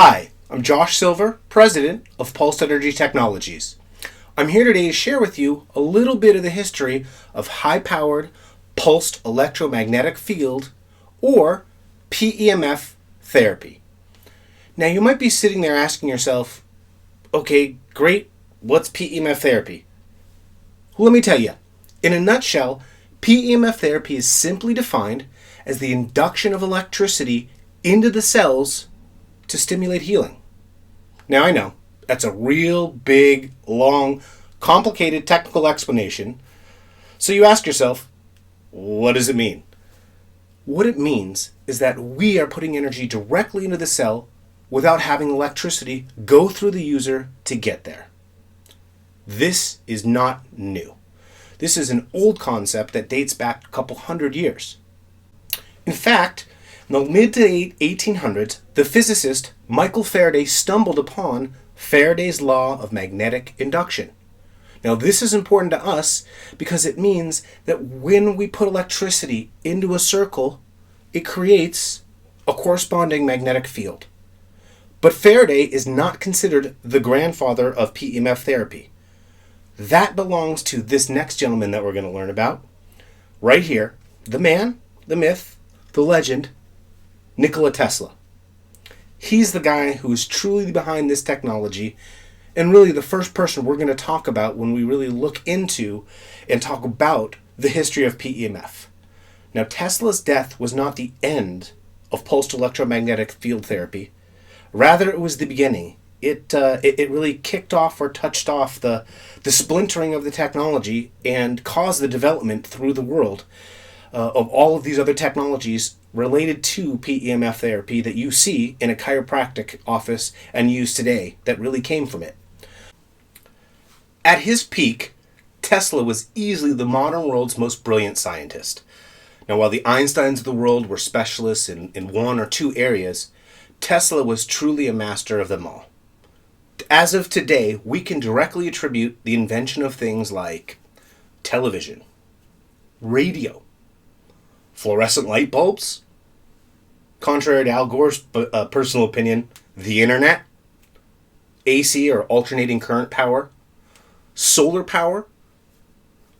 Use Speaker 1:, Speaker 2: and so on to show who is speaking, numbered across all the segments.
Speaker 1: Hi, I'm Josh Silver, President of Pulsed Energy Technologies. I'm here today to share with you a little bit of the history of high-powered pulsed electromagnetic field, or PEMF therapy. Now you might be sitting there asking yourself, okay, great, what's PEMF therapy? Well, let me tell you. In a nutshell, PEMF therapy is simply defined as the induction of electricity into the cells to stimulate healing. Now I know, that's a real big, long, complicated technical explanation. So you ask yourself, what does it mean? What it means is that we are putting energy directly into the cell without having electricity go through the user to get there. This is not new. This is an old concept that dates back a couple hundred years. In fact, in the mid to 1800s, the physicist Michael Faraday stumbled upon Faraday's Law of magnetic induction. Now this is important to us because it means that when we put electricity into a circle, it creates a corresponding magnetic field. But Faraday is not considered the grandfather of PEMF therapy. That belongs to this next gentleman that we're going to learn about. Right here, the man, the myth, the legend, Nikola Tesla. He's the guy who is truly behind this technology and really the first person we're going to talk about when we really look into and talk about the history of PEMF. Now, Tesla's death was not the end of pulsed electromagnetic field therapy. Rather, it was the beginning. It really kicked off or touched off the splintering of the technology and caused the development through the world of all of these other technologies related to PEMF therapy that you see in a chiropractic office and use today that really came from it. At his peak, Tesla was easily the modern world's most brilliant scientist. Now, while the Einsteins of the world were specialists in one or two areas, Tesla was truly a master of them all. As of today, we can directly attribute the invention of things like television, radio, fluorescent light bulbs, contrary to Al Gore's personal opinion, the internet, AC or alternating current power, solar power,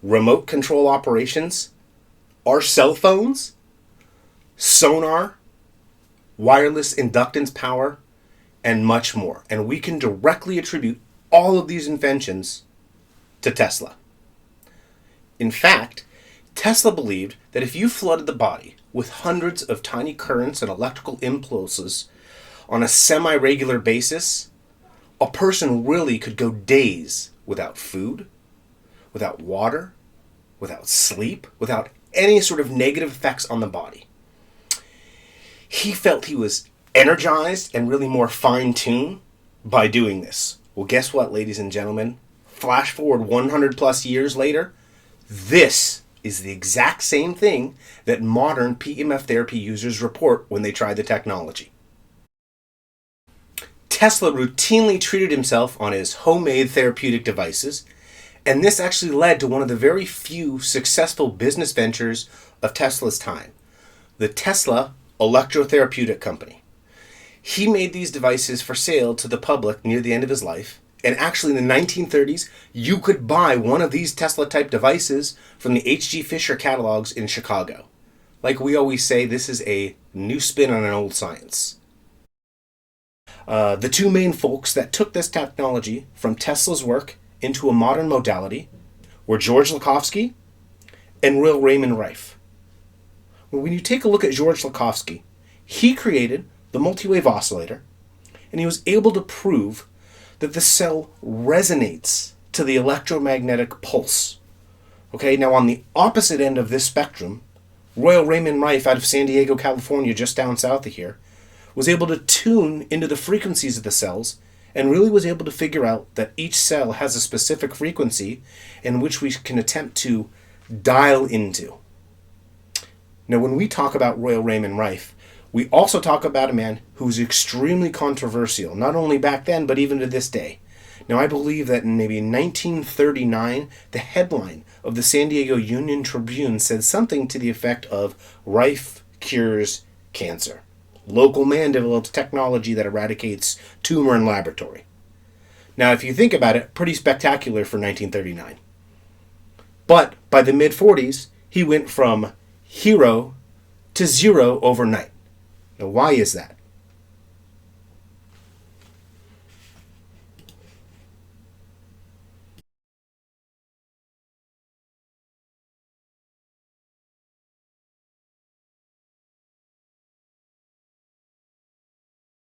Speaker 1: remote control operations, our cell phones, sonar, wireless inductance power, and much more. And we can directly attribute all of these inventions to Tesla. In fact, Tesla believed that if you flooded the body with hundreds of tiny currents and electrical impulses on a semi-regular basis, a person really could go days without food, without water, without sleep, without any sort of negative effects on the body. He felt he was energized and really more fine-tuned by doing this. Well, guess what, ladies and gentlemen? Flash forward 100 plus years later, this is the exact same thing that modern PEMF therapy users report when they try the technology. Tesla routinely treated himself on his homemade therapeutic devices, and this actually led to one of the very few successful business ventures of Tesla's time, the Tesla ElectroTherapeutic company. He made these devices for sale to the public near the end of his life, and actually in the 1930s, you could buy one of these Tesla-type devices from the H.G. Fisher catalogs in Chicago. Like we always say, this is a new spin on an old science. The two main folks that took this technology from Tesla's work into a modern modality were George Lakhovsky and Royal Raymond Rife. When you take a look at George Lakhovsky, he created the multi-wave oscillator, and he was able to prove that the cell resonates to the electromagnetic pulse. Okay, now on the opposite end of this spectrum, Royal Raymond Rife out of San Diego, California, just down south of here, was able to tune into the frequencies of the cells and really was able to figure out that each cell has a specific frequency in which we can attempt to dial into. Now, when we talk about Royal Raymond Rife, we also talk about a man who's extremely controversial, not only back then, but even to this day. Now, I believe that in maybe 1939, the headline of the San Diego Union Tribune said something to the effect of Rife cures cancer. Local man develops technology that eradicates tumor in laboratory. Now, if you think about it, pretty spectacular for 1939. But by the mid-40s, he went from hero to zero overnight. Now, why is that?